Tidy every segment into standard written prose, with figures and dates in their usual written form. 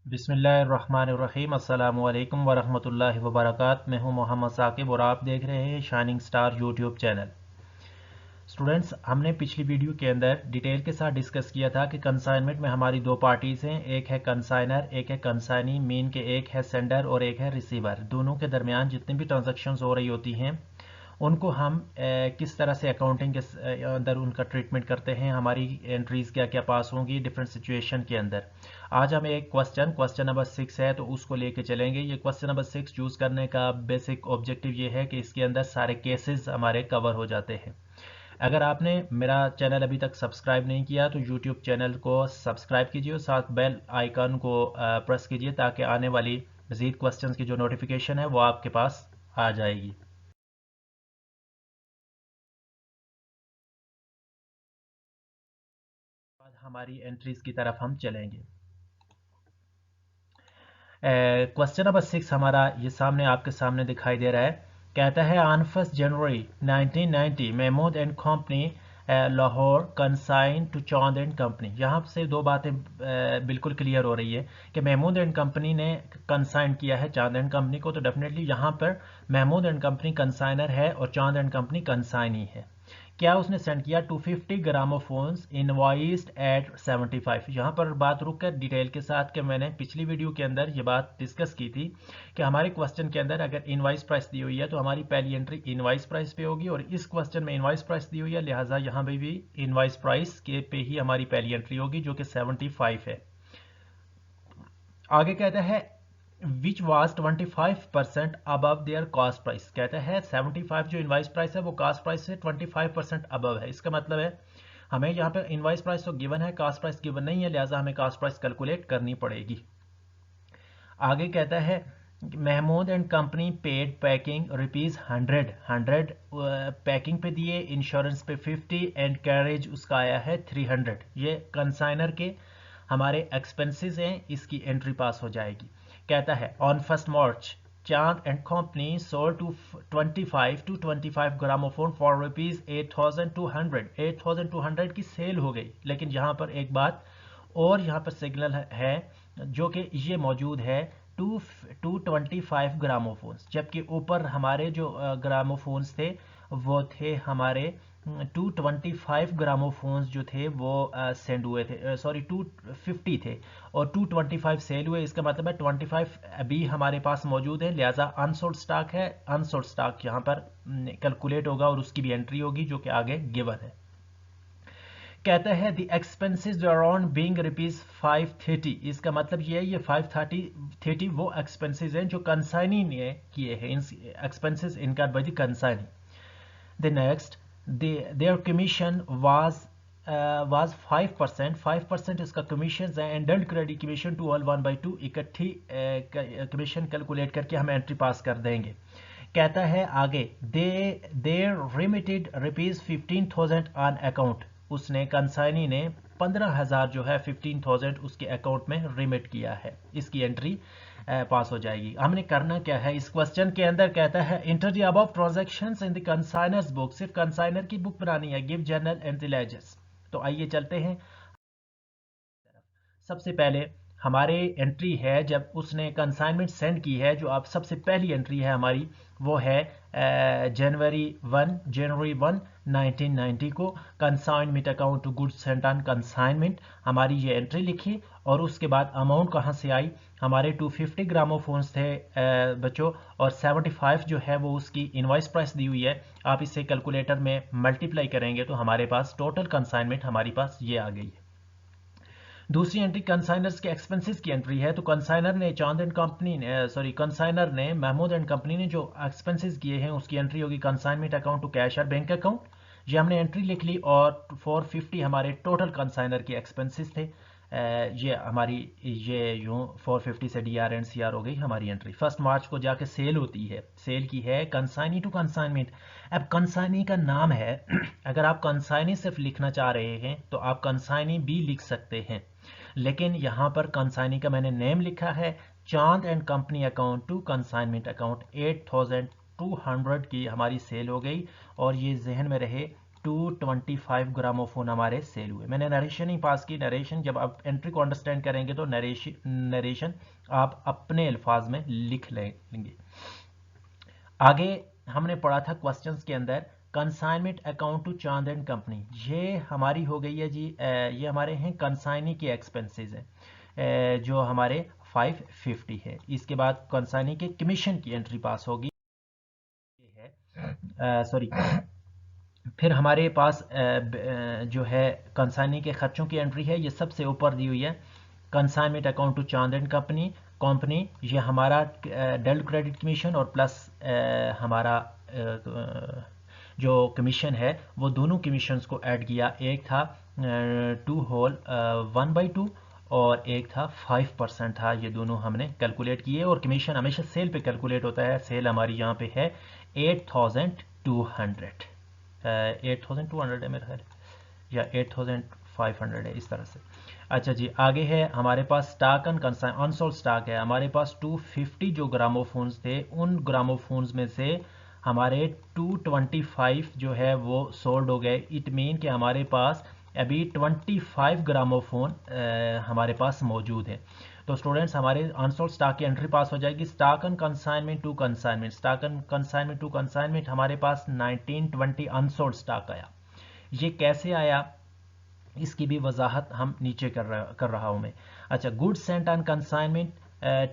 बिस्मिल्लाहिर्रहमानिर्रहीम अस्सलामुअलैकुम वरहमतुल्लाहि वबरकात। मैं हूं मोहम्मद साकिब और आप देख रहे हैं shining star YouTube channel. Students, हमने पिछली वीडियो के अंदर डिटेल के साथ डिस्कस किया था कि कंसाइनमेंट में हमारी दो पार्टीज़ हैं, एक है कंसाइनर, एक है कंसाइनी। मीन के एक है सेंडर और एक है रिसीवर। दोनों के दरमियान जितनी भी ट्रांजैक्शंस हो रही होती हैं उनको हम किस तरह से अकाउंटिंग के अंदर उनका ट्रीटमेंट करते हैं, हमारी एंट्रीज क्या क्या पास होंगी डिफरेंट सिचुएशन के अंदर। आज हम एक क्वेश्चन नंबर 6 है तो उसको लेके चलेंगे। ये क्वेश्चन नंबर 6 चूज़ करने का बेसिक ऑब्जेक्टिव ये है कि इसके अंदर सारे केसेस हमारे कवर हो जाते हैं। अगर आपने मेरा चैनल अभी तक सब्सक्राइब नहीं किया तो यूट्यूब चैनल को सब्सक्राइब कीजिए और साथ बेल आइकन को प्रेस कीजिए ताकि आने वाली मज़ीद क्वेश्चंस की जो नोटिफिकेशन है वो आपके पास आ जाएगी। बाद हमारी एंट्रीज की तरफ हम चलेंगे। क्वेश्चन नंबर 6 हमारा ये सामने आपके सामने दिखाई दे रहा है। कहता है on 1 January 1990 Mahmood and company Lahore consign to Chand and company. यहाँ से दो बातें बिल्कुल क्लियर हो रही है कि महमूद एंड कंपनी ने कंसाइन किया है चांद एंड कंपनी को, तो डेफिनेटली यहाँ पर महमूद एंड कंपनी कंसाइनर है और चांद एंड कंपनी कंसाइनी है। क्या उसने सेंड किया 250 ग्रामोफोन्स इनवॉइस्ड एट 75। यहाँ पर बात रुक कर डिटेल के साथ कि मैंने पिछली वीडियो के अंदर ये बात डिस्कस की थी कि हमारे क्वेश्चन के अंदर अगर इनवाइस प्राइस दी हुई है तो हमारी पहली एंट्री इनवाइस प्राइस पे होगी, और इस क्वेश्चन में इनवाइस प्राइस दी हुई है लिहाजा यहाँ पे भी इनवाइस प्राइस के पे ही हमारी पहली एंट्री होगी जो कि 75 है। आगे कहता है which was 25% above there cost price. कहता है 75 जो इनवाइस प्राइस है वो कॉस्ट प्राइस से 25% अबव है। इसका मतलब है हमें यहाँ पे इनवाइस प्राइस तो गिवन है, कॉस्ट प्राइस गिवन नहीं है, लिहाजा हमें कॉस्ट प्राइस कैलकुलेट करनी पड़ेगी। आगे कहता है Mahmood and company paid packing ₹100 packing पे दिए, इंश्योरेंस पे 50 एंड कैरेज उसका आया है 300। ये कंसाइनर के हमारे एक्सपेंसेस हैं, इसकी एंट्री पास हो जाएगी। कहता है on 1 March Chand and company sold to 25 gramophone for ₹8,200। 8,200 की सेल हो गई, लेकिन यहाँ पर एक बात और यहाँ पर सिग्नल है जो कि ये मौजूद है 225 ग्रामोफोन्स, जबकि ऊपर हमारे जो ग्रामोफोन्स थे वो थे हमारे 225 ग्रामोफोन्स जो थे वो सेंड हुए थे, सॉरी 250 थे और 225 सेल हुए। इसका मतलब है 25 अभी हमारे पास मौजूद है, लिहाजा अनसोल्ड स्टॉक है। अनसोल्ड स्टॉक यहाँ पर कैलकुलेट होगा और उसकी भी एंट्री होगी जो कि आगे गिवन है। कहता है द एक्सपेंसेस अराउंड बीइंग ₹530। इसका मतलब ये है ये 530 वो एक्सपेंसेस हैं जो कंसाइनी ने किए हैं, एक्सपेंसेस इनका by the consignee. The next their commission was 5%। 5% इसका कमीशन है, एंड डंड क्रेडिट कमीशन 2/1/2 इकट्ठी कमीशन कैलकुलेट करके हम एंट्री पास कर देंगे। कहता है आगे देर रिमिटेड ₹15,000 ऑन अकाउंट। उसने कंसाइनी ने 15,000 जो है 15,000 उसके अकाउंट में रिमिट किया है। इसकी एंट्री पास हो जाएगी। हमने करना क्या है इस क्वेश्चन के अंदर। कहता है enter the above transactions in the consignor's book. सिर्फ कंसाइनर की बुक बनानी है, give journal and the ledgers. तो आइए चलते हैं। सबसे पहले हमारे एंट्री है जब उसने कंसाइनमेंट सेंड की है, जो आप सबसे पहली एंट्री है हमारी वो है जनवरी 1 1990 को consignment account to goods sent on consignment हमारी ये एंट्री लिखी। और उसके बाद अमाउंट कहाँ से आई, हमारे 250 ग्रामोफोन्स थे बच्चों, और 75 जो है वो उसकी इनवाइस प्राइस दी हुई है। आप इसे कैलकुलेटर में मल्टीप्लाई करेंगे तो हमारे पास टोटल कंसाइनमेंट हमारी पास ये आ गई है। दूसरी एंट्री कंसाइनर्स के एक्सपेंसेस की एंट्री है। तो कंसाइनर ने चांद एंड कंपनी ने कंसाइनर ने महमूद एंड कंपनी ने जो एक्सपेंसेस किए हैं उसकी एंट्री होगी कंसाइनमेंट अकाउंट टू कैश और बैंक अकाउंट। ये हमने एंट्री लिख ली, और 450 हमारे टोटल कंसाइनर के एक्सपेंसेस थे। ये हमारी ये यूँ 450 से D R and C R हो गई हमारी एंट्री। 1 मार्च को जाके सेल होती है, सेल की है कंसाइनी टू कंसाइनमेंट। अब कंसाइनी का नाम है अगर आप कंसाइनी सिर्फ लिखना चाह रहे हैं तो आप कंसाइनी भी लिख सकते हैं, लेकिन यहाँ पर कंसाइनी का मैंने नेम लिखा है Chand and company account to consignment account. 8,200 की हमारी सेल हो गई, और ये जहन में रहे 225 ग्रामोफोन हमारे सेल हुए। मैंने नरेशन ही पास की। नरेशन जब आप एंट्री को अंडरस्टैंड करेंगे तो नरेशन आप अपने अल्फाज में लिख लेंगे। आगे हमने पढ़ा था क्वेश्चंस के अंदर consignment account to Chand and company. ये हमारी हो गई है जी, ये हमारे हैं कंसाइनी के एक्सपेंसेस हैं जो हमारे 550 है। इसके बाद कंसाइनी के कमीशन की एंट्री पास होगी है, सॉरी। फिर हमारे पास जो है कंसाइनी के खर्चों की एंट्री है, ये सबसे ऊपर दी हुई है। Consignment account to Chand and company ये हमारा डेल्ड क्रेडिट कमीशन और प्लस हमारा जो कमीशन है वो दोनों कमीशंस को ऐड किया। एक था 1/2 और एक था 5% था। ये दोनों हमने कैलकुलेट किए और कमीशन हमेशा सेल पे कैलकुलेट होता है। सेल हमारी यहाँ पे है 8200 8,200 है मेरा ख्याल, या 8,500 है, इस तरह से। अच्छा जी, आगे है हमारे पास stock and consign unsold stock है। हमारे पास 250 जो ग्रामोफोन्स थे, उन ग्रामोफोन्स में से हमारे 225 जो है वो सोल्ड हो गए। इट मीन कि हमारे पास अभी 25 ग्रामोफोन हमारे पास मौजूद है। तो स्टूडेंट्स हमारे अनसोल्ड स्टॉक की एंट्री पास हो जाएगी। Stock and consignment to consignment, stock and consignment to consignment हमारे पास 1920 अनसोल्ड स्टॉक आया। ये कैसे आया इसकी भी वजाहत हम नीचे कर रहा हूं मैं। अच्छा, goods sent on consignment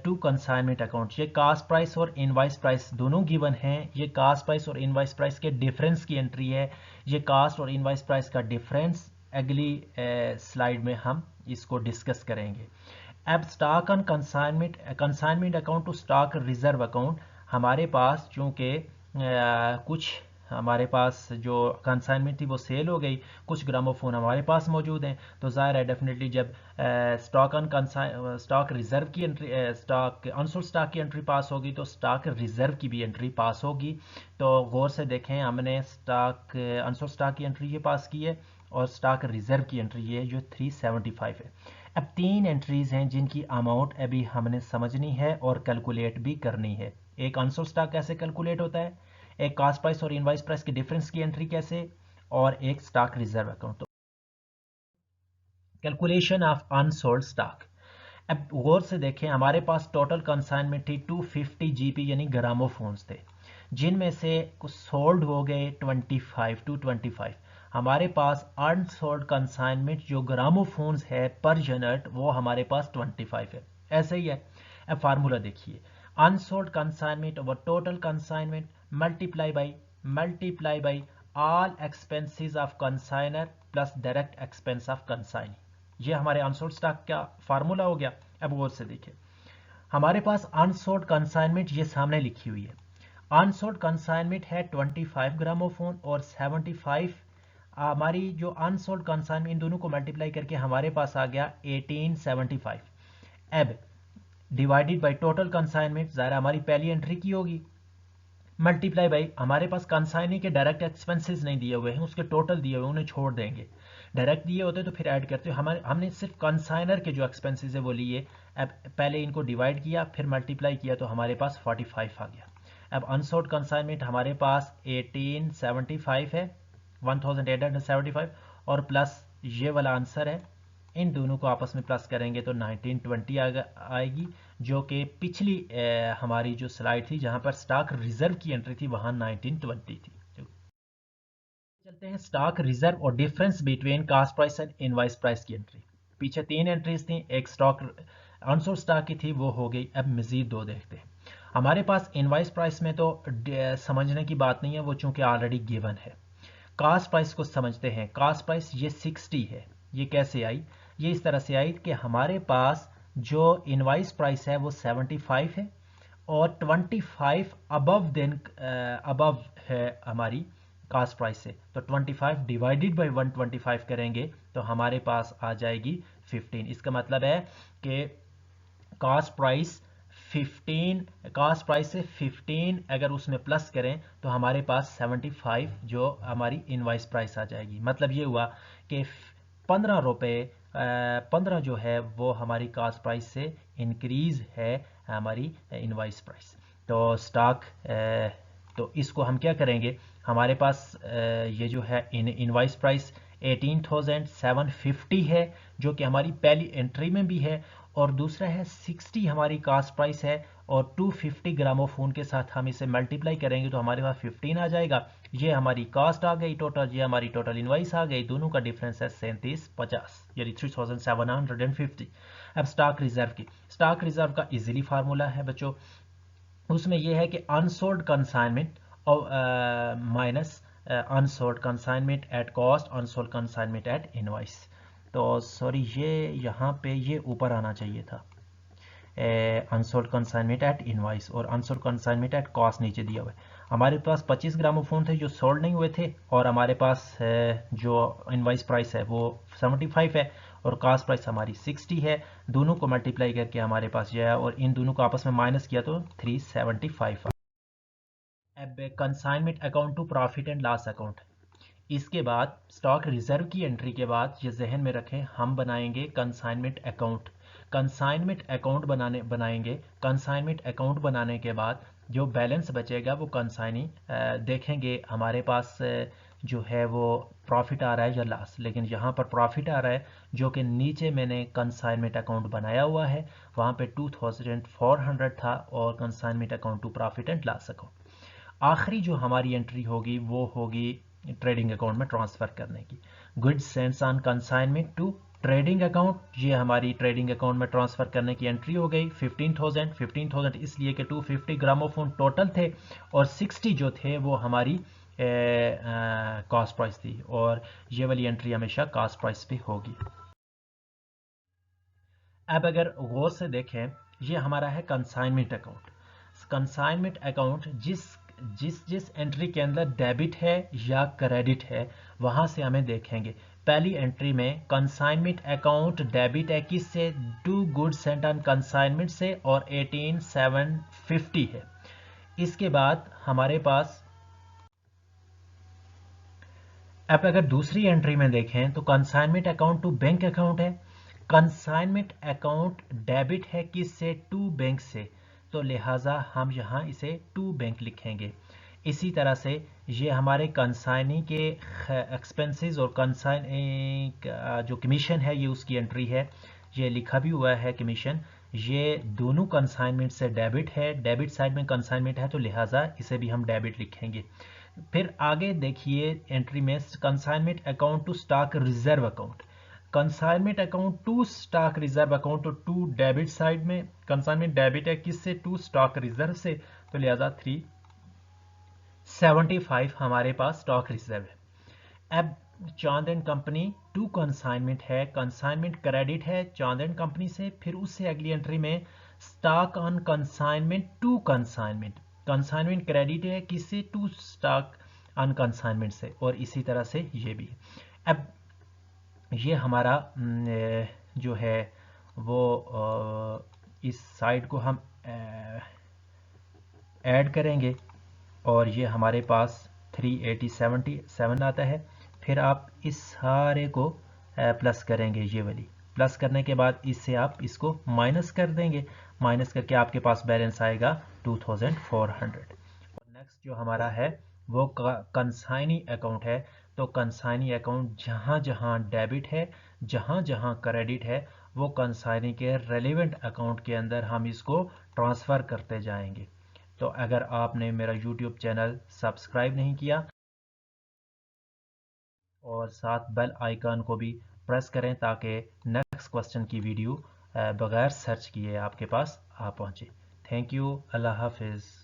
to consignment account, ये कास्ट प्राइस और इनवाइस प्राइस दोनों गिवन हैं। ये कास्ट प्राइस और इनवाइस प्राइस के डिफरेंस की एंट्री है। ये कास्ट और इनवाइस प्राइस का डिफरेंस अगली स्लाइड में हम इसको डिस्कस करेंगे। अब stock on consignment account to stock reserve account, हमारे पास चूंकि कुछ हमारे पास जो कंसाइनमेंट थी वो सेल हो गई, कुछ ग्रामोफोन हमारे पास मौजूद हैं, तो ज़ाहिर है डेफिनेटली जब स्टॉक रिजर्व की एंट्री स्टॉक अनसोल्ड स्टॉक की एंट्री पास होगी तो स्टॉक रिजर्व की भी एंट्री पास होगी। तो गौर से देखें, हमने स्टॉक अनसोल्ड स्टॉक की एंट्री ये पास की है और स्टॉक रिजर्व की एंट्री ये जो 375 है। अब तीन एंट्रीज हैं जिनकी अमाउंट अभी हमने समझनी है और कैलकुलेट भी करनी है। एक अनसोल्ड स्टॉक कैसे कैलकुलेट होता है, एक कास्ट प्राइस और इनवाइस प्राइस के डिफरेंस की एंट्री कैसे, और एक स्टॉक रिजर्व अकाउंट। तो कैलकुलेशन ऑफ अनसोल्ड स्टॉक। अब गौर से देखें, हमारे पास टोटल कंसाइनमेंट थी 250 जीपी यानी ग्रामोफोन्स थे, जिनमें से कुछ सोल्ड हो गए 25। हमारे पास अनसोल्ड कंसाइनमेंट जो ग्रामोफोन्स है पर यूनिट वो हमारे पास 25 है। ऐसे ही है। अब फार्मूला देखिए, unsold consignment over total consignment multiply by all expenses of consignor plus direct expense of consignee. ये हमारे अनसोल्ड स्टॉक का फार्मूला हो गया। अब गौर से देखिए, हमारे पास अनसोल्ड कंसाइनमेंट ये सामने लिखी हुई है। अनसोल्ड कंसाइनमेंट है 25 ग्रामोफोन और 75। हमारी जो अनसोल्ड कंसाइनमेंट इन दोनों को मल्टीप्लाई करके हमारे पास आ गया 1875। अब डिवाइडेड बाय टोटल कंसाइनमेंट, ज़ाहिर हमारी पहली एंट्री की होगी, मल्टीप्लाई बाई हमारे पास कंसाइनी के डायरेक्ट एक्सपेंसेस नहीं दिए हुए हैं, उसके टोटल दिए हुए उन्हें छोड़ देंगे। डायरेक्ट दिए होते तो फिर ऐड करते हो। हमने सिर्फ कंसाइनर के जो एक्सपेंसेस है वो लिए। अब पहले इनको डिवाइड किया फिर मल्टीप्लाई किया तो हमारे पास 45 आ गया। अब अनसोल्ड कंसाइनमेंट हमारे पास 1875 है, 1875 और प्लस ये वाला आंसर है। इन दोनों को आपस में प्लस करेंगे तो 1920 आएगी, जो कि पिछली हमारी जो स्लाइड थी जहां पर स्टॉक रिजर्व की एंट्री थी वहां 1920 थी। चलते हैं स्टॉक रिजर्व और difference between cost price and invoice price की एंट्री। पीछे तीन एंट्रीज थी, एक स्टॉक अनसोल्ड स्टॉक की थी वो हो गई। अब मजीद दो देखते हैं। हमारे पास इनवाइस प्राइस में तो समझने की बात नहीं है, वो चूंकि ऑलरेडी गिवन है। कास्ट प्राइस को समझते हैं। कास्ट प्राइस ये 60 है। ये कैसे आई, ये इस तरह से आई कि हमारे पास जो इनवाइस प्राइस है वो 75 है और 25 अबव है हमारी कास्ट प्राइस से, तो 25 डिवाइडेड बाई 125 करेंगे तो हमारे पास आ जाएगी 15। इसका मतलब है कि कास्ट प्राइस 15, कास्ट प्राइस से 15 अगर उसमें प्लस करें तो हमारे पास 75 जो हमारी इनवाइस प्राइस आ जाएगी। मतलब ये हुआ कि 15 रुपये 15 जो है वो हमारी कास्ट प्राइस से इंक्रीज है हमारी इनवाइस प्राइस। तो स्टॉक तो इसको हम क्या करेंगे, हमारे पास ये जो है इनवाइस प्राइस 18,750 है जो कि हमारी पहली एंट्री में भी है, और दूसरा है 60 हमारी कास्ट प्राइस है, और 250 ग्रामोफोन के साथ हम इसे मल्टीप्लाई करेंगे तो हमारे पास 15 आ जाएगा। ये हमारी कास्ट आ गई टोटल, ये हमारी टोटल इनवाइस आ गई, दोनों का डिफरेंस है 3750 यानी 3750। अब स्टॉक रिजर्व की, स्टॉक रिजर्व का इजीली फार्मूला है बच्चों, उसमें यह है कि अनसोल्ड कंसाइनमेंट और minus unsold consignment at cost, unsold consignment at invoice. तो सॉरी, ये यहाँ पे ये ऊपर आना चाहिए था, अनसोल्ड कंसाइनमेंट एट इनवाइस, और अनसोल्ड कंसाइनमेंट एट कॉस्ट नीचे दिया हुआ है। हमारे पास 25 ग्रामोफोन थे जो सोल्ड नहीं हुए थे, और हमारे पास जो इनवाइस प्राइस है वो 75 है, और कास्ट प्राइस हमारी 60 है। दोनों को मल्टीप्लाई करके हमारे पास यह है, और इन दोनों को आपस में माइनस किया तो 375। अब consignment account to profit and loss account, इसके बाद स्टॉक रिजर्व की एंट्री के बाद ये जहन में रखें, हम बनाएंगे कंसाइनमेंट अकाउंट। कंसाइनमेंट अकाउंट बनाएंगे। कंसाइनमेंट अकाउंट बनाने के बाद जो बैलेंस बचेगा वो कंसाइनी देखेंगे हमारे पास जो है वो प्रॉफिट आ रहा है या लॉस, लेकिन यहाँ पर प्रॉफिट आ रहा है जो कि नीचे मैंने कंसाइनमेंट अकाउंट बनाया हुआ है, वहाँ पे 2400 था, और consignment account to profit and loss account. आखिरी जो हमारी एंट्री होगी वो होगी ट्रेडिंग अकाउंट में ट्रांसफ़र करने की। Goods sends on consignment to trading account, ये हमारी ट्रेडिंग अकाउंट में ट्रांसफ़र करने की एंट्री हो गई 15,000 इसलिए कि 250 ग्रामोफोन टोटल थे, और 60 जो थे वो हमारी कॉस्ट प्राइस थी, और ये वाली एंट्री हमेशा कॉस्ट प्राइस पे होगी। अब अगर गौर से देखें, ये हमारा है कंसाइनमेंट अकाउंट। कंसाइनमेंट अकाउंट जिस जिस जिस एंट्री के अंदर डेबिट है या क्रेडिट है वहाँ से हमें देखेंगे। पहली एंट्री में कंसाइनमेंट अकाउंट डेबिट है किससे, to goods sent on consignment से, और 18,750 है। इसके बाद हमारे पास अब अगर दूसरी एंट्री में देखें तो consignment account to bank account है। कंसाइनमेंट अकाउंट डेबिट है किससे, टू बैंक से, तो लिहाजा हम यहाँ इसे टू बैंक लिखेंगे। इसी तरह से ये हमारे कंसाइनी के एक्सपेंसेस और कंसाइन जो कमीशन है ये उसकी एंट्री है, ये लिखा भी हुआ है कमीशन, ये दोनों कंसाइनमेंट से डेबिट है, डेबिट साइड में कंसाइनमेंट है तो लिहाजा इसे भी हम डेबिट लिखेंगे। फिर आगे देखिए एंट्री में consignment account to stock reserve account, consignment account to stock reserve account, तो टू डेबिट साइड में कंसाइनमेंट डेबिट है किससे, टू स्टॉक रिजर्व से, तो लिहाजा 375 हमारे पास स्टॉक रिजर्व है। अब चांद एंड कंपनी टू कंसाइनमेंट है, कंसाइनमेंट क्रेडिट है चांद एंड कंपनी से, फिर उससे अगली एंट्री में stock on consignment to consignment, consignment credit है किससे, टू स्टॉक ऑन कंसाइनमेंट से, और इसी तरह से ये भी। अब ये हमारा जो है वो इस साइड को हम ऐड करेंगे, और ये हमारे पास 38077 आता है। फिर आप इस सारे को प्लस करेंगे, ये वाली प्लस करने के बाद इससे आप इसको माइनस कर देंगे, माइनस करके आपके पास बैलेंस आएगा 2400। नेक्स्ट जो हमारा है वो कंसाइनी अकाउंट है। तो कंसाइनी अकाउंट जहाँ जहाँ डेबिट है, जहाँ जहाँ क्रेडिट है, वो कंसाइनी के रेलिवेंट अकाउंट के अंदर हम इसको ट्रांसफ़र करते जाएंगे। तो अगर आपने मेरा YouTube चैनल सब्सक्राइब नहीं किया और साथ बेल आइकन को भी प्रेस करें ताकि नेक्स्ट क्वेश्चन की वीडियो बगैर सर्च किए आपके पास आ पहुँचे। थैंक यू, अल्लाह हाफिज़।